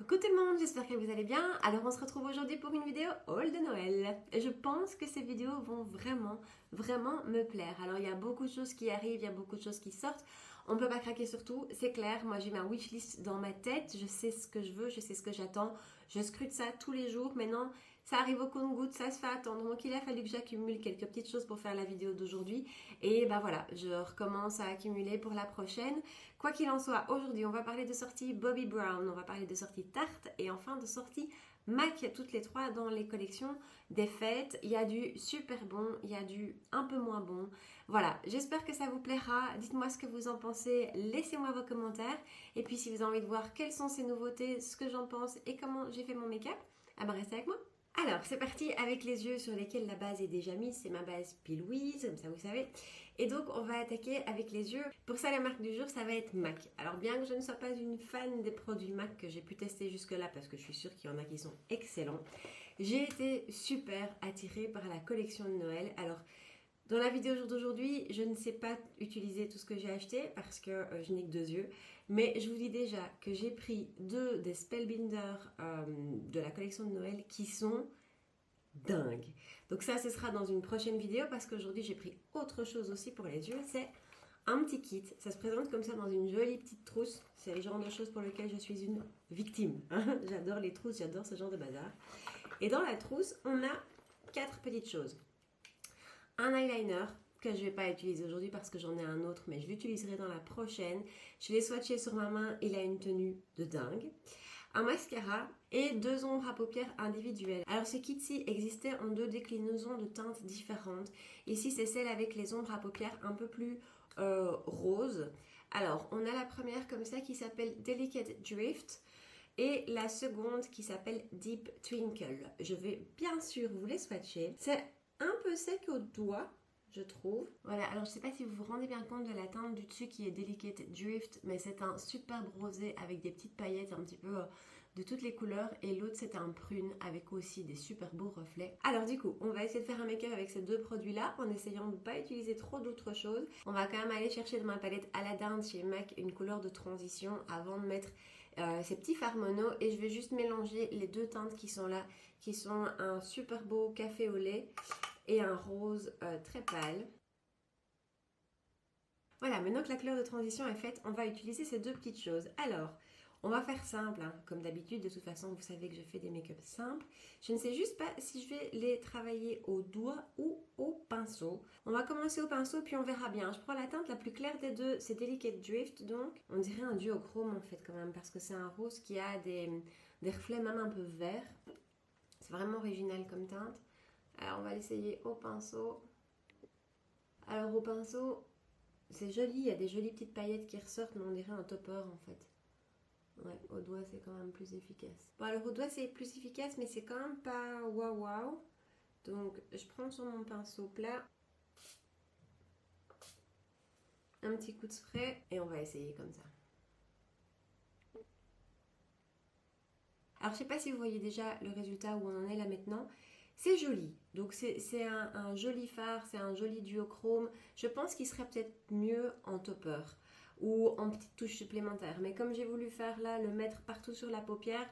Coucou tout le monde, j'espère que vous allez bien. Alors on se retrouve aujourd'hui pour une vidéo haul de Noël. Et je pense que ces vidéos vont vraiment me plaire. Alors il y a beaucoup de choses qui arrivent, il y a beaucoup de choses qui sortent. On ne peut pas craquer sur tout, c'est clair. Moi j'ai ma wishlist dans ma tête, je sais ce que je veux, je sais ce que j'attends. Je scrute ça tous les jours. Maintenant ça arrive au compte-gouttes, ça se fait attendre. Donc il a fallu que j'accumule quelques petites choses pour faire la vidéo d'aujourd'hui. Et ben voilà, je recommence à accumuler pour la prochaine. Quoi qu'il en soit, aujourd'hui on va parler de sortie Bobbi Brown, on va parler de sortie Tarte et enfin de sortie MAC, toutes les trois dans les collections des fêtes. Il y a du super bon, il y a du un peu moins bon. Voilà, j'espère que ça vous plaira. Dites-moi ce que vous en pensez, laissez-moi vos commentaires. Et puis si vous avez envie de voir quelles sont ces nouveautés, ce que j'en pense et comment j'ai fait mon make-up, ah ben restez avec moi. Alors, c'est parti avec les yeux sur lesquels la base est déjà mise. C'est ma base P. Louise, comme ça vous savez. Et donc, on va attaquer avec les yeux. Pour ça, la marque du jour, ça va être MAC. Alors, bien que je ne sois pas une fan des produits MAC que j'ai pu tester jusque-là, parce que je suis sûre qu'il y en a qui sont excellents, j'ai été super attirée par la collection de Noël. Alors, dans la vidéo d'aujourd'hui, je ne sais pas utiliser tout ce que j'ai acheté parce que je n'ai que deux yeux. Mais je vous dis déjà que j'ai pris deux des Spellbinders de la collection de Noël qui sont dingues. Donc ça, ce sera dans une prochaine vidéo parce qu'aujourd'hui, j'ai pris autre chose aussi pour les yeux. C'est un petit kit. Ça se présente comme ça dans une jolie petite trousse. C'est le genre de choses pour lesquelles je suis une victime. J'adore les trousses, j'adore ce genre de bazar. Et dans la trousse, on a 4 petites choses. Un eyeliner que je ne vais pas utiliser aujourd'hui parce que j'en ai un autre, mais je l'utiliserai dans la prochaine. Je l'ai swatché sur ma main, il a une tenue de dingue. Un mascara et 2 ombres à paupières individuelles. Alors ce kit-ci existait en 2 déclinaisons de teintes différentes. Ici c'est celle avec les ombres à paupières un peu plus roses. Alors on a la première comme ça qui s'appelle Delicate Drift et la seconde qui s'appelle Deep Twinkle. Je vais bien sûr vous les swatcher. C'est un peu sec au doigt, je trouve. Voilà, alors je sais pas si vous vous rendez bien compte de la teinte du dessus qui est Delicate Drift, mais c'est un superbe rosé avec des petites paillettes un petit peu de toutes les couleurs, et l'autre c'est un prune avec aussi des super beaux reflets. Alors du coup, on va essayer de faire un make-up avec ces deux produits-là en essayant de ne pas utiliser trop d'autres choses. On va quand même aller chercher dans ma palette Aladdin chez MAC une couleur de transition avant de mettre ces petits fards mono, et je vais juste mélanger les deux teintes qui sont là, qui sont un super beau café au lait et un rose très pâle. Voilà, maintenant que la couleur de transition est faite, on va utiliser ces deux petites choses. Alors, on va faire simple, hein. Comme d'habitude, de toute façon, vous savez que je fais des make-up simples. Je ne sais juste pas si je vais les travailler au doigt ou au pinceau. On va commencer au pinceau, puis on verra bien. Je prends la teinte la plus claire des deux, c'est Delicate Drift, donc. On dirait un duochrome en fait quand même, parce que c'est un rose qui a des reflets même un peu verts. C'est vraiment original comme teinte. Alors, on va l'essayer au pinceau. Alors, au pinceau, c'est joli, il y a des jolies petites paillettes qui ressortent, mais on dirait un topper en fait. Ouais, au doigt c'est quand même plus efficace. Bon alors au doigt c'est plus efficace, mais c'est quand même pas waouh waouh. Donc je prends sur mon pinceau plat un petit coup de spray et on va essayer comme ça. Alors je sais pas si vous voyez déjà le résultat où on en est là maintenant. C'est joli, donc c'est un joli fard, c'est un joli duochrome. Je pense qu'il serait peut-être mieux en topper ou en petite touche supplémentaire. Mais comme j'ai voulu faire là, le mettre partout sur la paupière,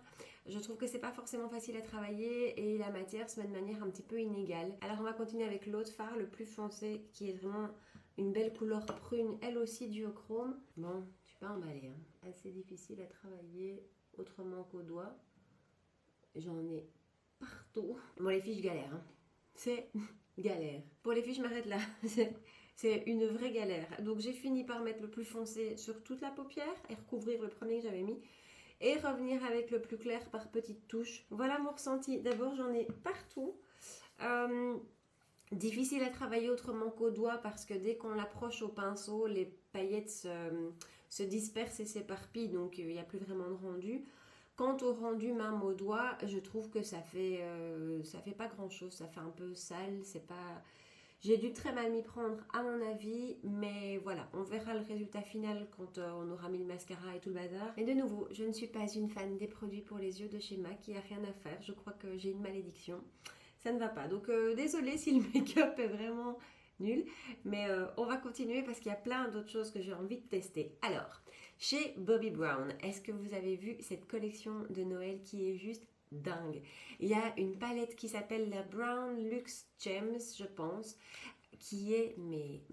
je trouve que c'est pas forcément facile à travailler et la matière se met de manière un petit peu inégale. Alors on va continuer avec l'autre fard, le plus foncé, qui est vraiment une belle couleur prune, elle aussi duochrome. Bon, je suis pas emballée, hein. Assez difficile à travailler autrement qu'au doigt. J'en ai partout. Bon, les filles, je galère, hein. C'est galère. Pour les filles, je m'arrête là. C'est une vraie galère. Donc j'ai fini par mettre le plus foncé sur toute la paupière et recouvrir le premier que j'avais mis. Et revenir avec le plus clair par petites touches. Voilà mon ressenti. D'abord, j'en ai partout. Difficile à travailler autrement qu'au doigt parce que dès qu'on l'approche au pinceau, les paillettes se dispersent et s'éparpillent. Donc il n'y a plus vraiment de rendu. Quant au rendu même au doigt, je trouve que ça fait pas grand chose, ça fait un peu sale, c'est pas... J'ai dû très mal m'y prendre à mon avis, mais voilà, on verra le résultat final quand on aura mis le mascara et tout le bazar. Mais de nouveau, je ne suis pas une fan des produits pour les yeux de chez MAC, il n'y a rien à faire, je crois que j'ai une malédiction, ça ne va pas. Donc désolée si le make-up est vraiment nul, mais on va continuer parce qu'il y a plein d'autres choses que j'ai envie de tester. Alors, chez Bobbi Brown. Est-ce que vous avez vu cette collection de Noël qui est juste dingue? Il y a une palette qui s'appelle la Brown Luxe Gems, je pense, qui est mais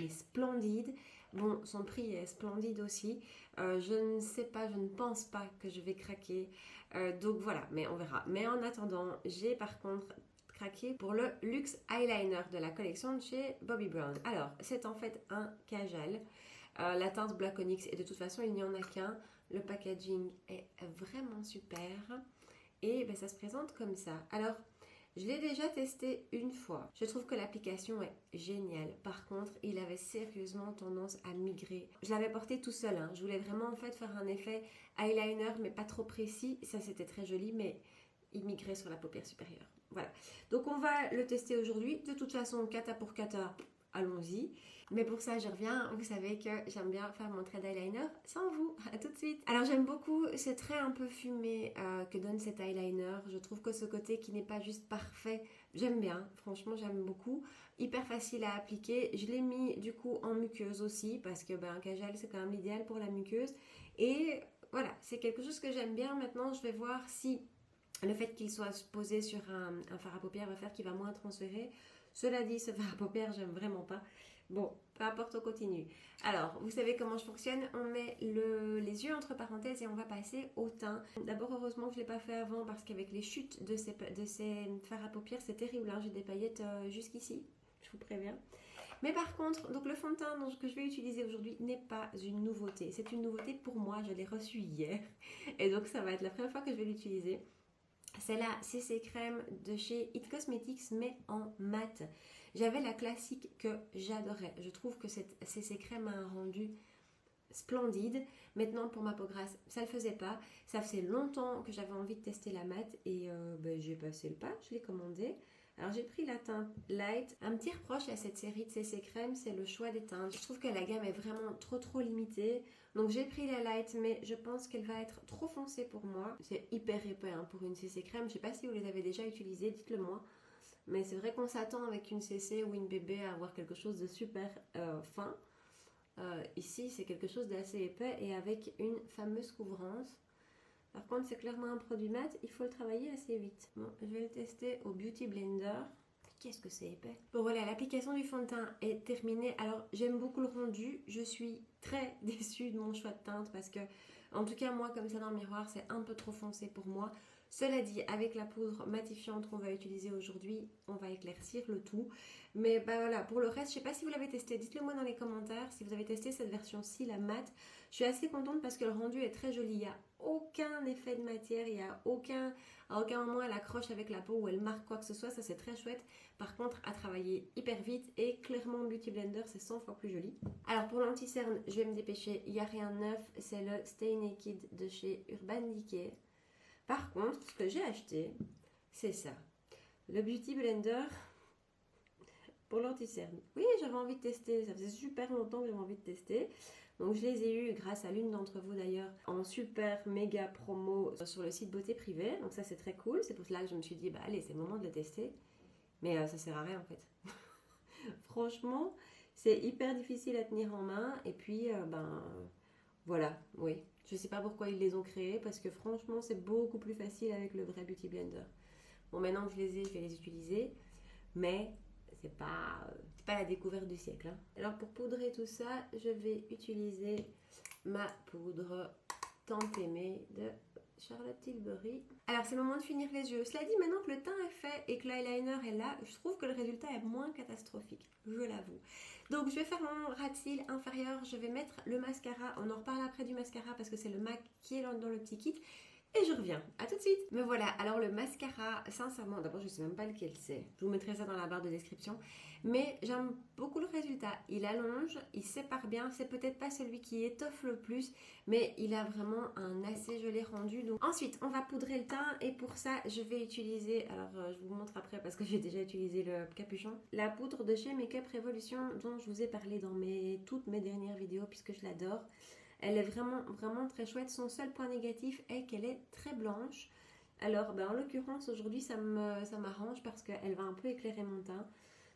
splendide. Bon, son prix est splendide aussi. Je ne sais pas, je ne pense pas que je vais craquer. Donc voilà, mais on verra. Mais en attendant, j'ai par contre craqué pour le Luxe Eyeliner de la collection de chez Bobbi Brown. Alors, c'est en fait un Kajal. La teinte Black Onyx, et de toute façon, il n'y en a qu'un. Le packaging est vraiment super. Et ben, ça se présente comme ça. Alors, je l'ai déjà testé une fois. Je trouve que l'application est géniale. Par contre, il avait sérieusement tendance à migrer. Je l'avais porté tout seul. Hein. Je voulais vraiment en fait faire un effet eyeliner, mais pas trop précis. Ça, c'était très joli, mais il migrait sur la paupière supérieure. Voilà. Donc, on va le tester aujourd'hui. De toute façon, kata pour kata, allons-y. Mais pour ça, je reviens. Vous savez que j'aime bien faire mon trait d'eyeliner sans vous. À tout de suite. Alors, j'aime beaucoup ce trait un peu fumé que donne cet eyeliner. Je trouve que ce côté qui n'est pas juste parfait, j'aime bien. Franchement, j'aime beaucoup. Hyper facile à appliquer. Je l'ai mis du coup en muqueuse aussi parce que un Kajal, c'est quand même l'idéal pour la muqueuse. Et voilà, c'est quelque chose que j'aime bien. Maintenant, je vais voir si le fait qu'il soit posé sur un fard à paupières va faire qu'il va moins transférer. Cela dit, ce fard à paupières, j'aime vraiment pas. Bon, peu importe, on continue. Alors, vous savez comment je fonctionne. On met les yeux entre parenthèses et on va passer au teint. D'abord, heureusement que je ne l'ai pas fait avant parce qu'avec les chutes de ces fards à paupières, c'est terrible. Hein. J'ai des paillettes jusqu'ici, je vous préviens. Mais par contre, donc le fond de teint que je vais utiliser aujourd'hui n'est pas une nouveauté. C'est une nouveauté pour moi, je l'ai reçu hier. Et donc, ça va être la première fois que je vais l'utiliser. C'est la CC Crème de chez It Cosmetics, mais en mat. J'avais la classique que j'adorais. Je trouve que cette CC Crème a un rendu splendide. Maintenant, pour ma peau grasse, ça ne le faisait pas. Ça faisait longtemps que j'avais envie de tester la mat et j'ai passé le pas, je l'ai commandé. Alors j'ai pris la teinte Light. Un petit reproche à cette série de CC Crème, c'est le choix des teintes. Je trouve que la gamme est vraiment trop limitée. Donc j'ai pris la Light, mais je pense qu'elle va être trop foncée pour moi. C'est hyper épais hein, pour une CC Crème. Je ne sais pas si vous les avez déjà utilisées, dites-le moi. Mais c'est vrai qu'on s'attend avec une CC ou une bébé à avoir quelque chose de super fin. Ici, c'est quelque chose d'assez épais et avec une fameuse couvrance. Par contre, c'est clairement un produit mat, il faut le travailler assez vite. Bon, je vais le tester au Beauty Blender. Qu'est-ce que c'est épais. Bon voilà, l'application du fond de teint est terminée. Alors, j'aime beaucoup le rendu. Je suis très déçue de mon choix de teinte parce que, en tout cas, moi, comme ça dans le miroir, c'est un peu trop foncé pour moi. Cela dit, avec la poudre matifiante qu'on va utiliser aujourd'hui, on va éclaircir le tout. Mais voilà, pour le reste, je ne sais pas si vous l'avez testé. Dites-le moi dans les commentaires si vous avez testé cette version-ci, la mat. Je suis assez contente parce que le rendu est très joli. Il n'y a aucun effet de matière, il n'y a à aucun moment elle accroche avec la peau ou elle marque quoi que ce soit. Ça, c'est très chouette. Par contre, à travailler hyper vite et clairement Beauty Blender, c'est 100 fois plus joli. Alors pour l'anti-cerne, je vais me dépêcher. Il n'y a rien de neuf. C'est le Stay Naked de chez Urban Decay. Par contre, ce que j'ai acheté, c'est ça. Le Beauty Blender pour l'anti-cerne. Oui, j'avais envie de tester. Ça faisait super longtemps que j'avais envie de tester. Donc, je les ai eus grâce à l'une d'entre vous d'ailleurs en super méga promo sur le site Beauté Privée. Donc, ça, c'est très cool. C'est pour cela que je me suis dit, allez, c'est le moment de le tester. Mais ça sert à rien en fait. Franchement, c'est hyper difficile à tenir en main. Et puis, voilà, oui. Je ne sais pas pourquoi ils les ont créés parce que franchement, c'est beaucoup plus facile avec le vrai Beauty Blender. Bon, maintenant que je les ai, je vais les utiliser. Mais c'est pas la découverte du siècle. Hein. Alors, pour poudrer tout ça, je vais utiliser ma poudre tant aimée de Charlotte Tilbury. Alors, c'est le moment de finir les yeux. Cela dit, maintenant que le teint est fait et que l'eyeliner est là, je trouve que le résultat est moins catastrophique. Je l'avoue. Donc, je vais faire mon ras de cils inférieur. Je vais mettre le mascara. On en reparle après du mascara parce que c'est le MAC qui est dans le petit kit. Et je reviens. À tout de suite. Mais voilà, alors le mascara, sincèrement, d'abord je ne sais même pas lequel c'est. Je vous mettrai ça dans la barre de description. Mais j'aime beaucoup le résultat. Il allonge, il sépare bien. C'est peut-être pas celui qui étoffe le plus, mais il a vraiment un assez joli rendu. Donc ensuite, on va poudrer le teint et pour ça, je vais utiliser, alors je vous montre après parce que j'ai déjà utilisé le capuchon, la poudre de chez Makeup Revolution dont je vous ai parlé dans toutes mes dernières vidéos puisque je l'adore. Elle est vraiment très chouette. Son seul point négatif est qu'elle est très blanche. Alors, en l'occurrence, aujourd'hui, ça m'arrange parce qu'elle va un peu éclairer mon teint.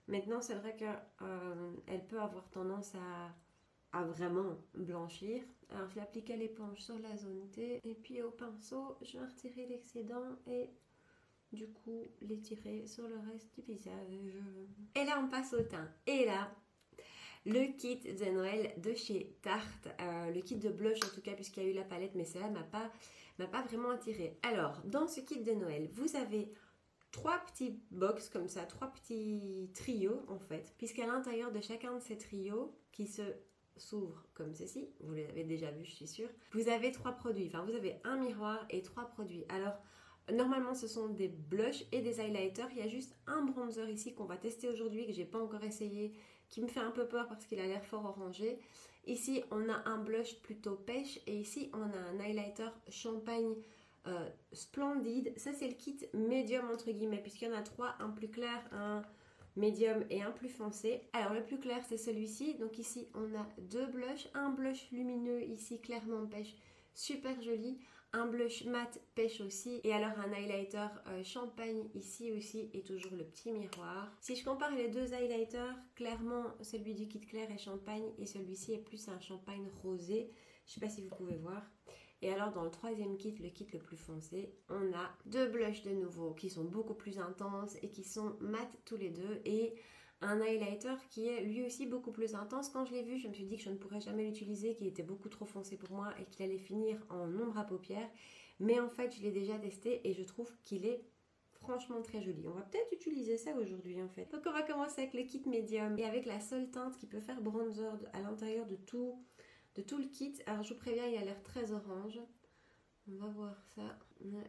Maintenant, c'est vrai qu'elle peut avoir tendance à vraiment blanchir. Alors je l'applique à l'éponge sur la zone T et puis au pinceau je vais retirer l'excédent et du coup l'étirer sur le reste du visage. Et là on passe au teint. Et là le kit de Noël de chez Tarte, le kit de blush en tout cas puisqu'il y a eu la palette, mais celle-là m'a pas vraiment attiré. Alors dans ce kit de Noël vous avez trois petits box comme ça, trois petits trios en fait, puisqu'à l'intérieur de chacun de ces trios qui s'ouvrent comme ceci, vous les avez déjà vus je suis sûre, vous avez trois produits, enfin vous avez un miroir et trois produits. Alors normalement ce sont des blushs et des highlighters, il y a juste un bronzer ici qu'on va tester aujourd'hui que j'ai pas encore essayé, qui me fait un peu peur parce qu'il a l'air fort orangé. Ici on a un blush plutôt pêche et ici on a un highlighter champagne splendide. Ça c'est le kit médium entre guillemets puisqu'il y en a trois, un plus clair, un médium et un plus foncé. Alors le plus clair c'est celui-ci, donc ici on a deux blushs, un blush lumineux ici clairement pêche, super joli, un blush mat pêche aussi, et alors un highlighter champagne ici aussi et toujours le petit miroir. Si je compare les deux highlighters, clairement celui du kit clair est champagne et celui-ci est plus un champagne rosé, je sais pas si vous pouvez voir. Et alors dans le troisième kit, le kit le plus foncé, on a deux blushs de nouveau qui sont beaucoup plus intenses et qui sont mat tous les deux, et un highlighter qui est lui aussi beaucoup plus intense. Quand je l'ai vu, je me suis dit que je ne pourrais jamais l'utiliser, qu'il était beaucoup trop foncé pour moi et qu'il allait finir en ombre à paupières. Mais en fait, je l'ai déjà testé et je trouve qu'il est franchement très joli. On va peut-être utiliser ça aujourd'hui en fait. Donc on va commencer avec le kit médium et avec la seule teinte qui peut faire bronzer à l'intérieur de tout le kit. Alors je vous préviens, il a l'air très orange. On va voir ça.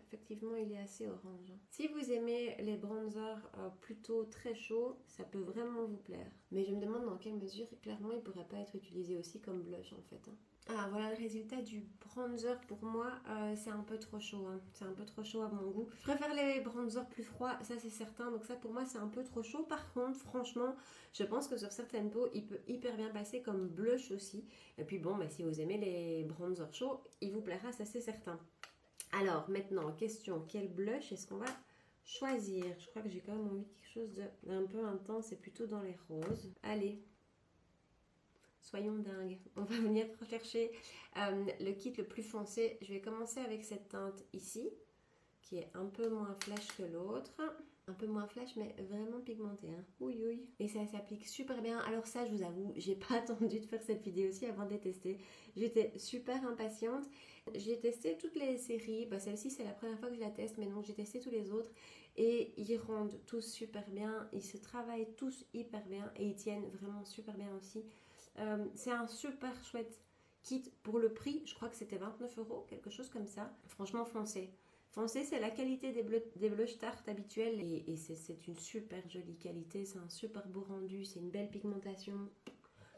Effectivement, il est assez orange. Si vous aimez les bronzers plutôt très chauds, ça peut vraiment vous plaire. Mais je me demande dans quelle mesure, clairement, il ne pourrait pas être utilisé aussi comme blush en fait. Ah, voilà le résultat du bronzer pour moi. C'est un peu trop chaud. C'est un peu trop chaud à mon goût. Je préfère les bronzers plus froids, ça c'est certain. Donc ça pour moi c'est un peu trop chaud. Par contre, franchement, je pense que sur certaines peaux, il peut hyper bien passer comme blush aussi. Et puis bon, si vous aimez les bronzers chauds, il vous plaira, ça c'est certain. Alors maintenant, question, quel blush est-ce qu'on va choisir? Je crois que j'ai quand même envie de quelque chose d'un peu intense et plutôt dans les roses. Allez, soyons dingues. On va venir rechercher le kit le plus foncé. Je vais commencer avec cette teinte ici, qui est un peu moins flash que l'autre. Un peu moins flash mais vraiment pigmenté. Oui oui. Et ça s'applique super bien. Alors ça je vous avoue, j'ai pas attendu de faire cette vidéo aussi avant de les tester. J'étais super impatiente. J'ai testé toutes les séries. Celle-ci c'est la première fois que je la teste, mais donc j'ai testé tous les autres. Et ils rendent tous super bien. Ils se travaillent tous hyper bien. Et ils tiennent vraiment super bien aussi. C'est un super chouette kit pour le prix. Je crois que c'était 29 €, quelque chose comme ça. Franchement foncez. Foncé, c'est la qualité des blush Tarte habituels et c'est une super jolie qualité, c'est un super beau rendu, c'est une belle pigmentation.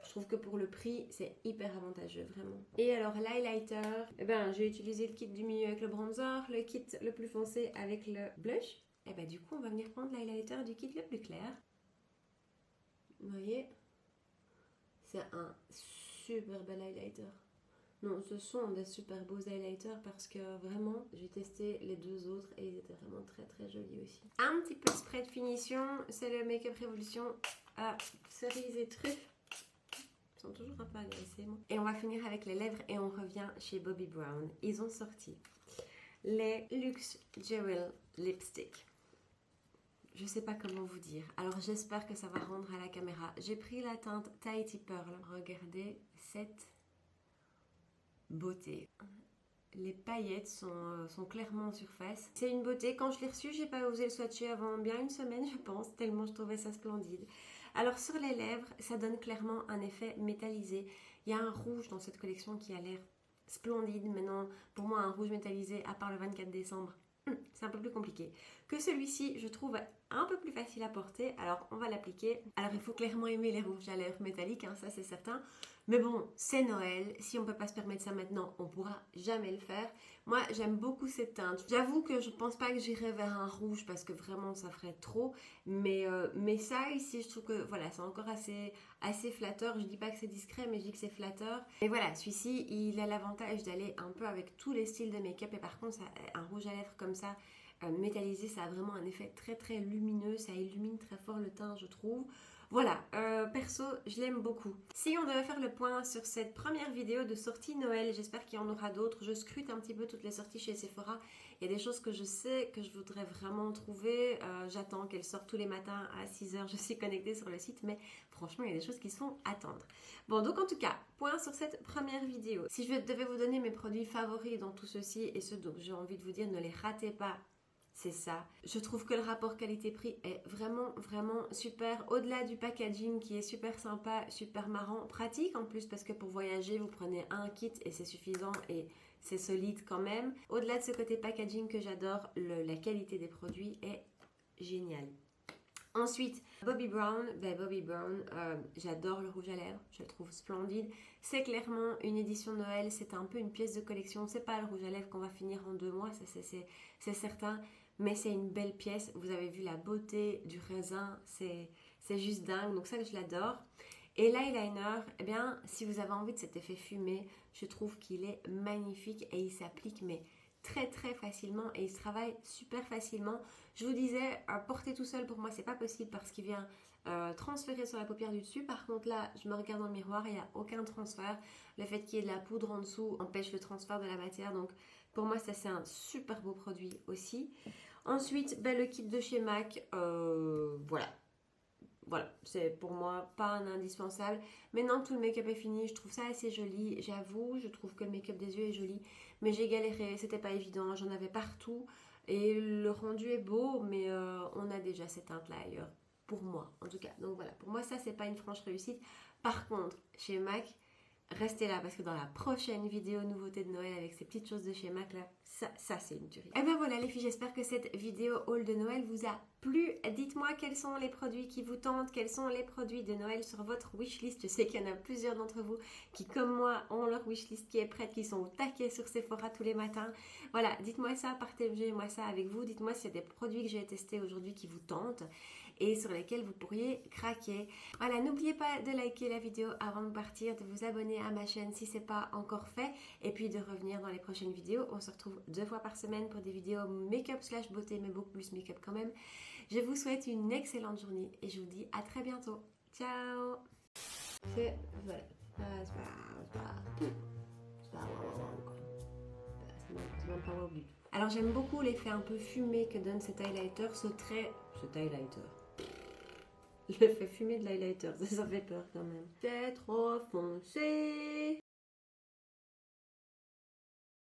Je trouve que pour le prix, c'est hyper avantageux, vraiment. Et alors, l'highlighter, j'ai utilisé le kit du milieu avec le bronzer, le kit le plus foncé avec le blush. Et du coup, on va venir prendre l'highlighter du kit le plus clair. Vous voyez, c'est un super bel highlighter. Non, ce sont des super beaux highlighters parce que vraiment, j'ai testé les deux autres et ils étaient vraiment très très jolis aussi. Un petit peu de spray de finition, c'est le Make Up Révolution à cerise et truffe. Ils sont toujours un peu agressés, moi. Et on va finir avec les lèvres et on revient chez Bobbi Brown. Ils ont sorti les Luxe Jewel Lipstick. Je sais pas comment vous dire. Alors j'espère que ça va rendre à la caméra. J'ai pris la teinte Tahiti Pearl. Regardez cette beauté. Les paillettes sont clairement en surface. C'est une beauté. Quand je l'ai reçu, j'ai pas osé le swatcher avant bien une semaine, je pense, tellement je trouvais ça splendide. Alors sur les lèvres, ça donne clairement un effet métallisé. Il y a un rouge dans cette collection qui a l'air splendide. Maintenant, pour moi, un rouge métallisé, à part le 24 décembre, c'est un peu plus compliqué. Que celui-ci, je trouve un peu plus facile à porter. Alors, on va l'appliquer. Alors, il faut clairement aimer les rouges à lèvres métalliques, ça c'est certain. Mais bon, c'est Noël. Si on ne peut pas se permettre ça maintenant, on ne pourra jamais le faire. Moi, j'aime beaucoup cette teinte. J'avoue que je ne pense pas que j'irai vers un rouge parce que vraiment, ça ferait trop. Mais ça, ici, je trouve que voilà, c'est encore assez flatteur. Je ne dis pas que c'est discret, mais je dis que c'est flatteur. Et voilà, celui-ci, il a l'avantage d'aller un peu avec tous les styles de make-up. Et par contre, un rouge à lèvres comme ça, métallisé, ça a vraiment un effet très très lumineux. Ça illumine très fort le teint, je trouve. Voilà, perso, je l'aime beaucoup. Si on devait faire le point sur cette première vidéo de sortie Noël, j'espère qu'il y en aura d'autres. Je scrute un petit peu toutes les sorties chez Sephora. Il y a des choses que je sais que je voudrais vraiment trouver. J'attends qu'elles sortent tous les matins à 6h. Je suis connectée sur le site, mais franchement, il y a des choses qui se font attendre. Bon, donc en tout cas, point sur cette première vidéo. Si je devais vous donner mes produits favoris dans tout ceci et ceux dont j'ai envie de vous dire ne les ratez pas, c'est ça. Je trouve que le rapport qualité-prix est vraiment, vraiment super. Au-delà du packaging qui est super sympa, super marrant, pratique en plus parce que pour voyager, vous prenez un kit et c'est suffisant et c'est solide quand même. Au-delà de ce côté packaging que j'adore, la qualité des produits est géniale. Ensuite, Bobbi Brown. J'adore le rouge à lèvres, je le trouve splendide. C'est clairement une édition Noël, c'est un peu une pièce de collection. C'est pas le rouge à lèvres qu'on va finir en 2 mois, ça c'est certain. Mais c'est une belle pièce. Vous avez vu la beauté du raisin, c'est juste dingue. Donc ça, je l'adore. Et l'eyeliner, eh bien, si vous avez envie de cet effet fumé, je trouve qu'il est magnifique et il s'applique mais très très facilement et il se travaille super facilement. Je vous disais, porter tout seul pour moi c'est pas possible parce qu'il vient transférer sur la paupière du dessus. Par contre là, je me regarde dans le miroir, il n'y a aucun transfert. Le fait qu'il y ait de la poudre en dessous empêche le transfert de la matière. Donc pour moi ça c'est un super beau produit aussi. Ensuite, le kit de chez MAC, voilà, c'est pour moi pas un indispensable. Maintenant tout le make-up est fini, je trouve ça assez joli. J'avoue, je trouve que le make-up des yeux est joli, mais j'ai galéré, c'était pas évident, j'en avais partout. Et le rendu est beau, mais on a déjà cette teinte-là ailleurs, pour moi en tout cas. Donc voilà, pour moi ça c'est pas une franche réussite. Par contre, chez MAC, restez là parce que dans la prochaine vidéo nouveauté de Noël avec ces petites choses de chez MAC là, ça c'est une tuerie. Et ben voilà les filles, j'espère que cette vidéo haul de Noël vous a plu. Dites-moi quels sont les produits qui vous tentent, quels sont les produits de Noël sur votre wishlist. Je sais qu'il y en a plusieurs d'entre vous qui comme moi ont leur wishlist qui est prête, qui sont au taquet sur Sephora tous les matins. Voilà, dites-moi ça, partagez-moi ça avec vous. Dites-moi s'il y a des produits que j'ai testés aujourd'hui qui vous tentent et sur lesquels vous pourriez craquer. Voilà, n'oubliez pas de liker la vidéo avant de partir, de vous abonner à ma chaîne si ce n'est pas encore fait et puis de revenir dans les prochaines vidéos. On se retrouve 2 fois par semaine pour des vidéos make-up / beauté, mais beaucoup plus make-up quand même. Je vous souhaite une excellente journée et je vous dis à très bientôt. Ciao. C'est même pas wow du tout. Alors j'aime beaucoup l'effet un peu fumé que donne cet highlighter, cet highlighter. L'effet fumé de l'highlighter, ça fait peur quand même. C'est trop foncé.